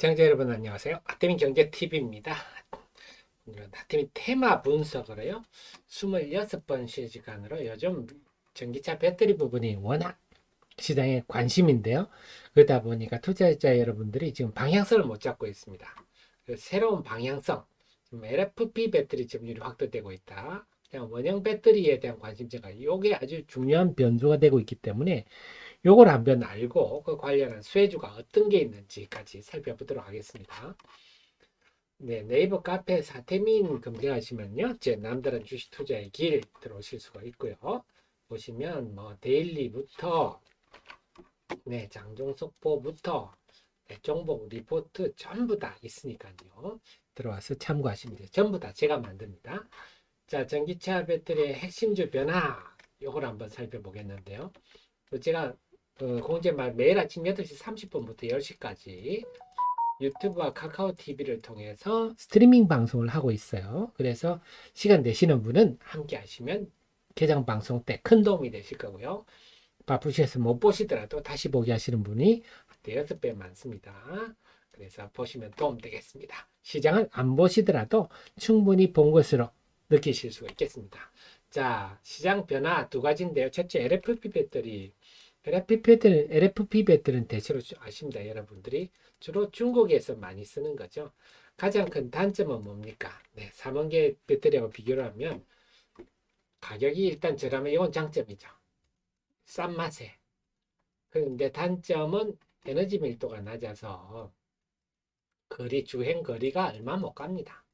시청자 여러분 안녕하세요. 아태민 경제TV입니다. 오늘은 아태민 테마 분석으로요. 26번 시간으로 요즘 전기차 배터리 부분이 워낙 시장에 관심인데요. 그러다 보니까 투자자 여러분들이 지금 방향성을 못 잡고 있습니다. 새로운 방향성, 지금 LFP 배터리 점유율이 확대되고 있다. 그냥 원형 배터리에 대한 관심사가 이게 아주 중요한 변수가 되고 있기 때문에 요걸 한번 알고 그 관련한 수혜주가 어떤 게 있는지까지 살펴보도록 하겠습니다. 네, 네이버 카페 사태민 검색하시면요. 제 남다른 주식 투자의 길 들어오실 수가 있고요. 보시면 뭐 데일리부터 장중 속보부터 종목 리포트 전부 다 있으니까요. 들어와서 참고하시면 돼요. 전부 다 제가 만듭니다. 자, 전기차 배터리의 핵심주 변화 요걸 한번 살펴보겠는데요. 제가 공지말 매일 아침 8시 30분부터 10시까지 유튜브와 카카오 TV를 통해서 스트리밍 방송을 하고 있어요. 그래서 시간 되시는 분은 함께 하시면 개장 방송 때 큰 도움이 되실 거고요. 바쁘셔서 못 보시더라도 다시 보기 하시는 분이 6배 많습니다. 그래서 보시면 도움 되겠습니다. 시장을 안 보시더라도 충분히 본 것으로 느끼실 수가 있겠습니다. 자, 시장 변화 두 가지인데요. 첫째, LFP 배터리. LFP 배터리는 대체로 아십니다. 여러분들이 주로 중국에서 많이 쓰는 거죠. 가장 큰 단점은 뭡니까? 네, 3원계 배터리하고 비교를 하면 가격이 일단 저렴해. 이건 장점이죠. 싼 맛에. 그런데 단점은 에너지 밀도가 낮아서 주행 거리가 얼마 못 갑니다.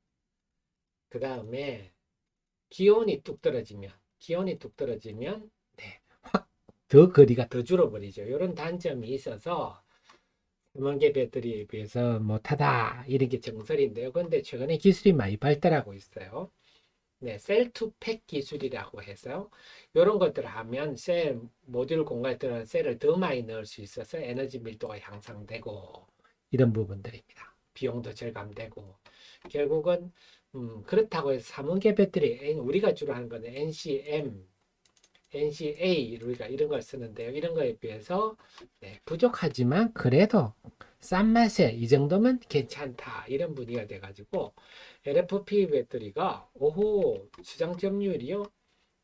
그 다음에 기온이 뚝 떨어지면 네, 확 더 거리가 더 줄어버리죠. 이런 단점이 있어서 3원계 배터리에 비해서 못하다 이런 게 정설인데요. 그런데 최근에 기술이 많이 발달하고 있어요. 네, 셀2팩 기술이라고 해서 이런 것들을 하면 셀 모듈 공간에 들어간 셀을 더 많이 넣을 수 있어서 에너지 밀도가 향상되고 이런 부분들입니다. 비용도 절감되고 결국은 그렇다고 해서 3원계 배터리 우리가 주로 하는 거는 NCM, NCA 우리가 이런 걸 쓰는데요. 이런 거에 비해서 네, 부족하지만 그래도 싼 맛에 이 정도면 괜찮다 이런 분위기가 돼가지고 LFP 배터리가 오호 시장 점유율이요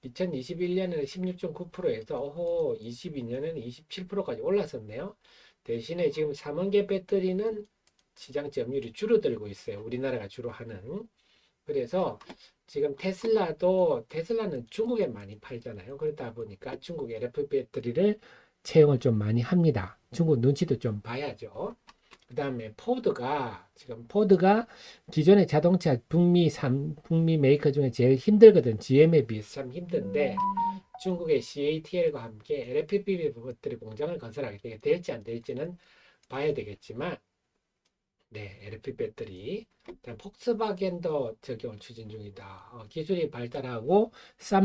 2021년에는 16.9%에서 오호 22년에는 27%까지 올랐었네요. 대신에 지금 3원계 배터리는 시장 점유율이 줄어들고 있어요. 우리나라가 주로 하는. 그래서 지금 테슬라는 중국에 많이 팔잖아요. 그러다 보니까 중국 LFP 배터리를 채용을 좀 많이 합니다. 중국 눈치도 좀 봐야죠. 그 다음에 포드가 기존의 자동차 북미 메이커 중에 제일 힘들거든. GM에 비해서 참 힘든데 중국의 CATL과 함께 LFP 배터리 공장을 건설하게 될지 안 될지는 봐야 되겠지만 네, LFP 배터리. 폭스바겐도 적용을 추진 중이다. 기술이 발달하고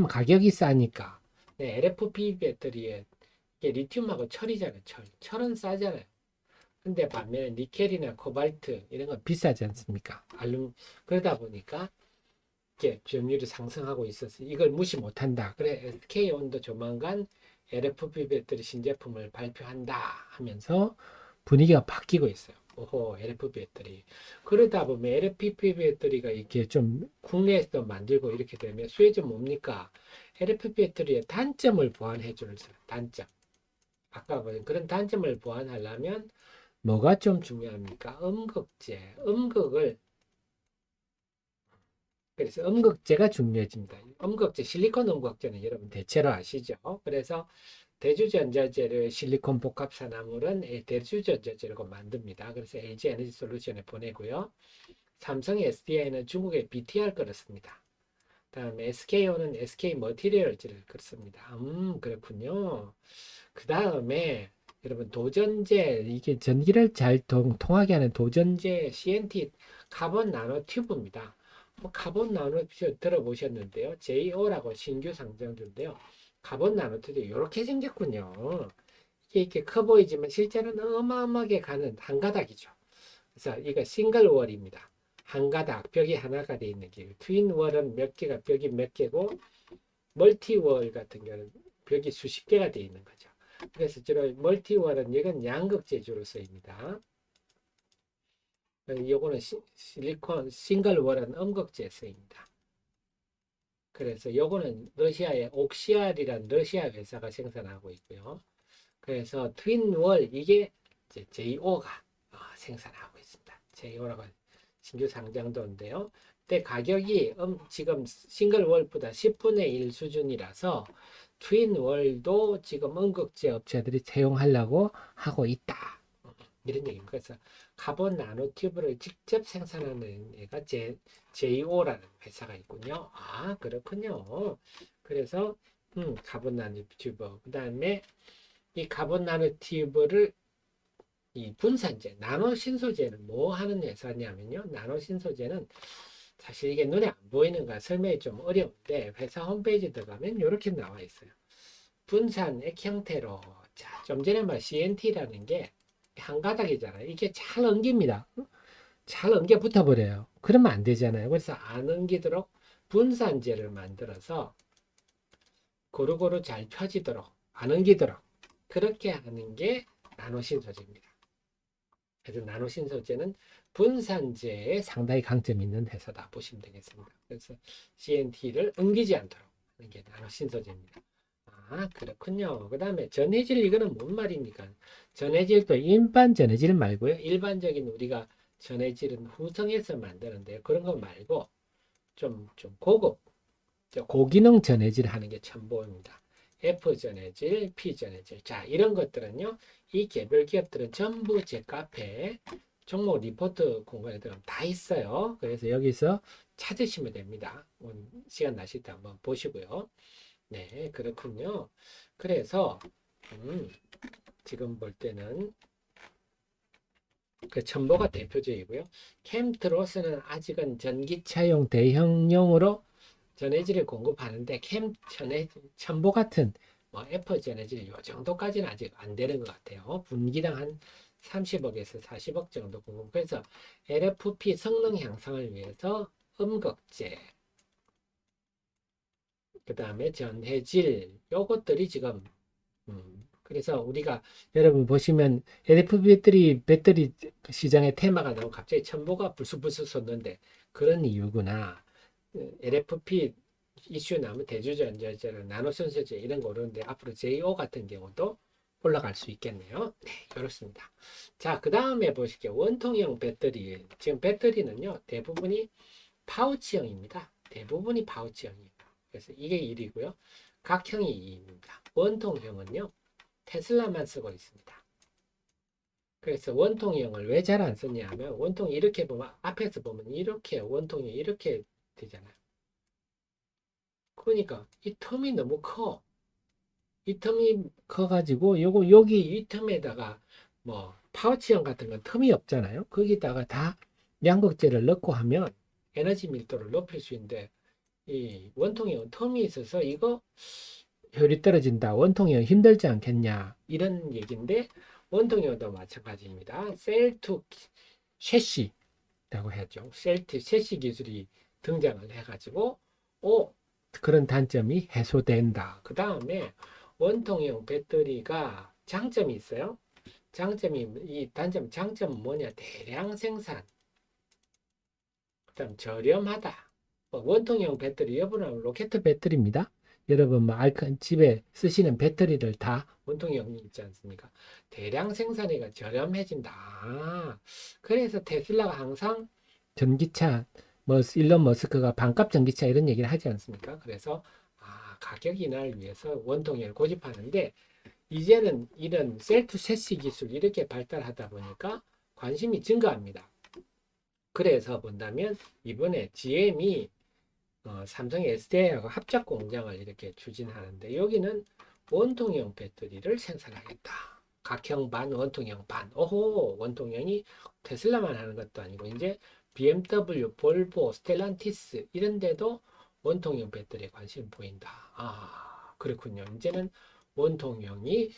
가격이 싸니까. 네, LFP 배터리에 이게 리튬하고 철이잖아요. 철은 싸잖아요. 근데 반면에 니켈이나 코발트 이런 건 비싸지 않습니까? 그러다 보니까 이게 점유율이 상승하고 있어서 이걸 무시 못한다. 그래 SK온도 조만간 LFP 배터리 신제품을 발표한다 하면서 분위기가 바뀌고 있어요. 오호 LFP 배터리. 그러다 보면 LFP 배터리가 이렇게 좀 국내에서 만들고 이렇게 되면 수혜주 뭡니까? LFP 배터리의 단점을 보완해 주는 단점. 아까 보신 그런 단점을 보완하려면 뭐가 좀 중요합니까? 그래서 음극재가 중요해집니다. 실리콘 음극재는 여러분 대체로 아시죠? 그래서 대주전자재를 실리콘 복합산화물은 대주전자재로 만듭니다. 그래서 LG 에너지 솔루션에 보내고요. 삼성 SDI는 중국의 BTR 거를 씁니다. 다음에 SKO는 SK 머티리얼즈를 씁니다. 그렇군요. 그 다음에 여러분 도전제 이게 전기를 잘 통하게 하는 도전제 CNT 카본 나노 튜브입니다. 카본 나노 튜브 들어보셨는데요. JO라고 신규 상장주인데요. 카본 나노 튜브 이렇게 생겼군요. 이게 이렇게 커 보이지만 실제로는 어마어마하게 가는 한 가닥이죠. 그래서 이거 싱글 월입니다. 한 가닥 벽이 하나가 되어 있는 게 트윈 월은 벽이 몇 개고 멀티 월 같은 경우는 벽이 수십 개가 되어 있는 거죠. 그래서 주로 멀티월은 이건 양극재 주로 쓰입니다. 요거는 실리콘 싱글월은 음극재입니다. 그래서 요거는 러시아의 옥시알이라는 러시아 회사가 생산하고 있고요. 그래서 트윈월 이게 이제 JO가 생산하고 있습니다. JO라고 신규 상장도인데요. 근데 가격이 지금 싱글월보다 10분의 1 수준이라서 트윈월도 지금 음극재 업체들이 채용하려고 하고 있다. 이런 얘기입니다. 그래서 카본 나노튜브를 직접 생산하는 애가 JO라는 회사가 있군요. 아, 그렇군요. 그래서 카본 나노튜브 그 다음에 이 카본 나노튜브를 이 분산재, 나노 신소재는 뭐 하는 회사냐면요. 나노 신소재는 사실 이게 눈에 안 보이는 거 설명이 좀 어려운데 회사 홈페이지 들어가면 이렇게 나와 있어요. 분산 액 형태로 자, 좀 전에 말 CNT라는 게 한 가닥이잖아요. 이게 잘 엉깁니다. 잘 엉겨 붙어버려요. 그러면 안 되잖아요. 그래서 안 엉기도록 분산재를 만들어서 고루고루 잘 펴지도록 안 엉기도록 그렇게 하는 게 나노신소재입니다. 그래서 나노신소재는 분산재에 상당히 강점이 있는 회사다 보시면 되겠습니다. 그래서 CNT를 엉기지 않도록 하는 게 나노신소재입니다. 아, 그렇군요. 그 다음에 전해질, 이거는 뭔 말입니까? 전해질도 일반 전해질 말고요. 일반적인 우리가 전해질은 후성에서 만드는데 그런 거 말고 좀 고급, 고기능 전해질 하는 게 첨보입니다. F 전해질, P 전해질. 자, 이런 것들은요. 이 개별 기업들은 전부 제 카페에 종목 리포트 공간에 들어가면 다 있어요. 그래서 여기서 찾으시면 됩니다. 시간 나실 때 한번 보시고요. 네, 그렇군요. 그래서 지금 볼 때는 그 첨보가 대표적이고요. 캠트로스는 아직은 전기차용 대형용으로 전해질을 공급하는데 첨보 같은 뭐 F 전해질 요 정도까지는 아직 안 되는 것 같아요. 분기당 한 30억에서 40억 정도 공급. 그래서 LFP 성능 향상을 위해서 음극재, 그 다음에 전해질 요것들이 지금 그래서 우리가 여러분 보시면 LFP 배터리 시장의 테마가 나오고 갑자기 첨보가 불쑥불쑥 솟는데 그런 이유구나. LFP 이슈 나오면 대주전자재를 나노선소재 이런 거 오르는데 앞으로 JO 같은 경우도 올라갈 수 있겠네요. 네, 그렇습니다. 자, 그 다음에 보실게요. 원통형 배터리. 지금 배터리는요, 대부분이 파우치형입니다. 대부분이 파우치형이에요. 그래서 이게 1이고요. 각형이 2입니다. 원통형은요, 테슬라만 쓰고 있습니다. 그래서 원통형을 왜 잘 안 쓰냐 하면 원통이 이렇게 보면 앞에서 보면 이렇게 원통이 이렇게 되잖아요. 그러니까 이 텀이 너무 커. 이 텀이 커가지고 요거 여기 이 텀에다가 뭐 파우치형 같은 건 텀이 없잖아요. 거기다가 다 양극재를 넣고 하면 에너지 밀도를 높일 수 있는데 이 원통형은 텀이 있어서 이거 효율이 떨어진다. 원통형 힘들지 않겠냐. 이런 얘기인데 원통형도 마찬가지입니다. 셀 투 셰시라고 하죠. 셀 투 셰시 기술이 등장을 해가지고 그런 단점이 해소된다. 그 다음에 원통형 배터리가 장점이 있어요. 장점은 뭐냐? 대량 생산. 그다음 저렴하다. 원통형 배터리, 여러분 로켓 배터리입니다. 여러분 뭐 집에 쓰시는 배터리를 다 원통형이 있지 않습니까? 대량 생산이가 저렴해진다. 그래서 테슬라가 항상 전기차, 뭐 일론 머스크가 반값 전기차 이런 얘기를 하지 않습니까? 그래서 가격 인하를 위해서 원통형을 고집하는데 이제는 이런 셀프 세시 기술 이렇게 발달하다 보니까 관심이 증가합니다. 그래서 본다면 이번에 GM이 삼성 SDI하고 합작 공장을 이렇게 추진하는데 여기는 원통형 배터리를 생산하겠다. 각형 반, 원통형 반. 오호, 원통형이 테슬라만 하는 것도 아니고 이제 BMW, 볼보, 스텔란티스 이런 데도 원통형 배터리에 관심 보인다. 아, 그렇군요. 이제는 원통형이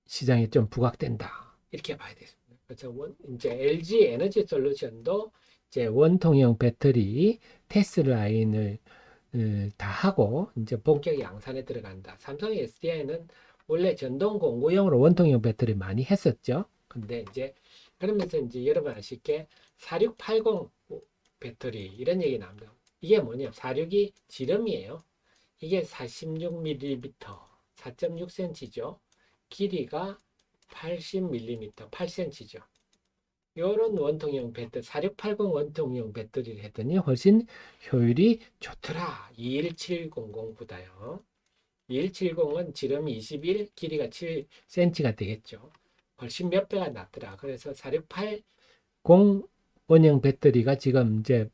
시장에 좀 부각된다. 이렇게 봐야 되겠습니다. 그래서 이제 LG 에너지 솔루션도 이제 원통형 배터리 테스트 라인을 다 하고 이제 본격 양산에 들어간다. 삼성 SDI는 원래 전동 공구용으로 원통형 배터리 많이 했었죠. 근데 이제 그러면서 이제 여러분 아실게 4680 배터리 이런 얘기 나옵니다. 이게 뭐냐? 46이 지름이에요. 이게 46mm, 4.6cm죠. 길이가 80mm, 8cm죠. 요런 원통형 배터리, 4680 원통형 배터리를 했더니 훨씬 효율이 좋더라. 21700보다요. 2170은 지름이 21, 길이가 7cm가 되겠죠. 훨씬 몇 배가 낫더라. 그래서 4680 원형 배터리가 지금 이제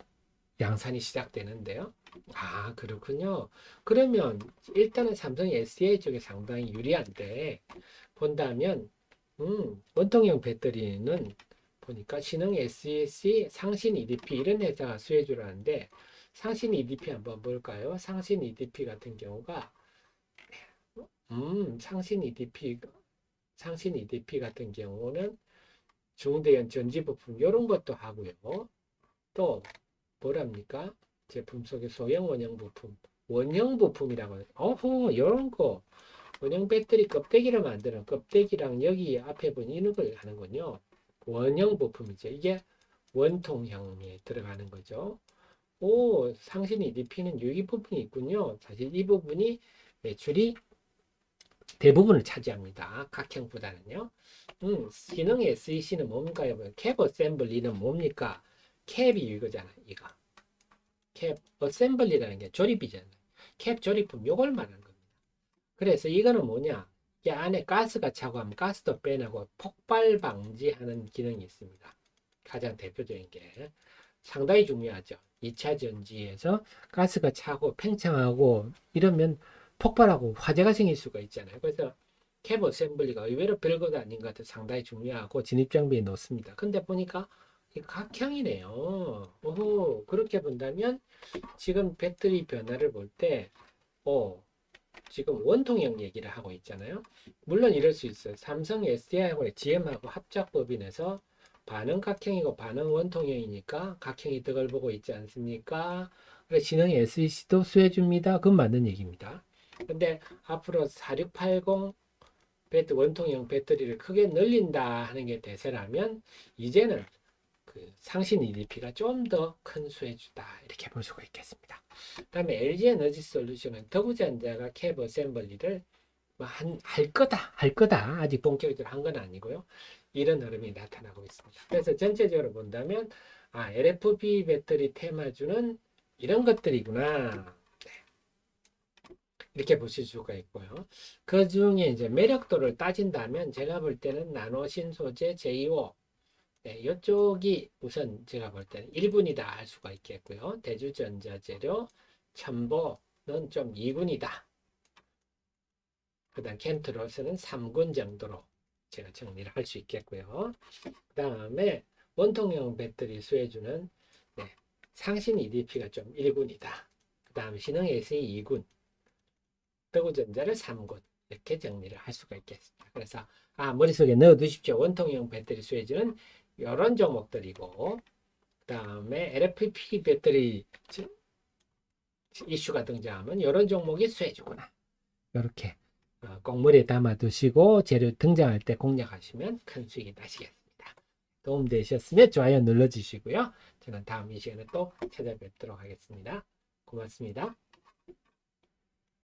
양산이 시작되는데요. 아, 그렇군요. 그러면 일단은 삼성 SDI 쪽에 상당히 유리한데 본다면 원통형 배터리는 보니까 신흥 SEC, 상신 EDP 이런 회사가 수혜주를 하는데 상신 EDP 한번 볼까요? 상신 EDP 같은 경우가 상신 EDP 같은 경우는 중대형 전지 부품 이런 것도 하고요. 또 뭐랍니까? 제품 속에 소형 원형 부품, 원형 부품이라고 해요. 어허, 이런 거 원형 배터리 껍데기를 만드는 껍데기랑 여기 앞에 보니 이런 걸 하는군요. 원형 부품이죠. 이게 원통형에 들어가는 거죠. 오, 상신 EDP는 여기 부분이 있군요. 사실 이 부분이 매출이 대부분을 차지합니다. 각형보다는요. 기능 SEC는 뭡니까? 캡 어셈블리는 뭡니까? 캡이 이거잖아. 이거. 캡 어셈블리라는 게 조립이잖아요. 캡 조립품 요걸 말하는 겁니다. 그래서 이거는 뭐냐? 이 안에 가스가 차고 하면 가스도 빼내고 폭발 방지하는 기능이 있습니다. 가장 대표적인 게 상당히 중요하죠. 2차 전지에서 가스가 차고 팽창하고 이러면 폭발하고 화재가 생길 수가 있잖아요. 그래서 캡 어셈블리가 의외로 별것도 아닌 것 같아서 상당히 중요하고 진입장비에 넣습니다. 근데 보니까 각형이네요. 오호, 그렇게 본다면 지금 배터리 변화를 볼 때, 지금 원통형 얘기를 하고 있잖아요. 물론 이럴 수 있어요. 삼성 SDI하고 GM하고 합작법인에서 반응 각형이고 반응 원통형이니까 각형이 덕을 보고 있지 않습니까? 그래서 신흥 SEC도 수혜줍니다. 그건 맞는 얘기입니다. 근데 앞으로 4680 원통형 배터리를 크게 늘린다 하는 게 대세라면 이제는 그 상신 EDP가 좀 더 큰 수혜주다 이렇게 볼 수가 있겠습니다. 그다음에 LG 에너지 솔루션은 더부전자가 캡 어셈블리를 할 거다. 아직 본격적으로 한 건 아니고요. 이런 흐름이 나타나고 있습니다. 그래서 전체적으로 본다면 LFP 배터리 테마주는 이런 것들이구나. 이렇게 보실 수가 있고요. 그 중에 이제 매력도를 따진다면 제가 볼 때는 나노신 소재 제2호 이쪽이 우선 제가 볼 때는 1군이다 할 수가 있겠고요. 대주전자재료, 첨보는 좀 2군이다. 그 다음 캠트로스는 3군 정도로 제가 정리를 할 수 있겠고요. 그 다음에 원통형 배터리 수혜주는 상신 EDP가 좀 1군이다. 그 다음 신흥 SE 2군, 더구전자를 3군 이렇게 정리를 할 수가 있겠습니다. 그래서 머릿속에 넣어 두십시오. 원통형 배터리 수혜주는 이런 종목들이고 그 다음에 LFP 배터리 이슈가 등장하면 이런 종목이 수혜주구나. 이렇게 꼭물에 담아 두시고 재료 등장할 때 공략하시면 큰 수익이 나시겠습니다. 도움되셨으면 좋아요 눌러주시고요. 저는 다음 이 시간에 또 찾아뵙도록 하겠습니다. 고맙습니다.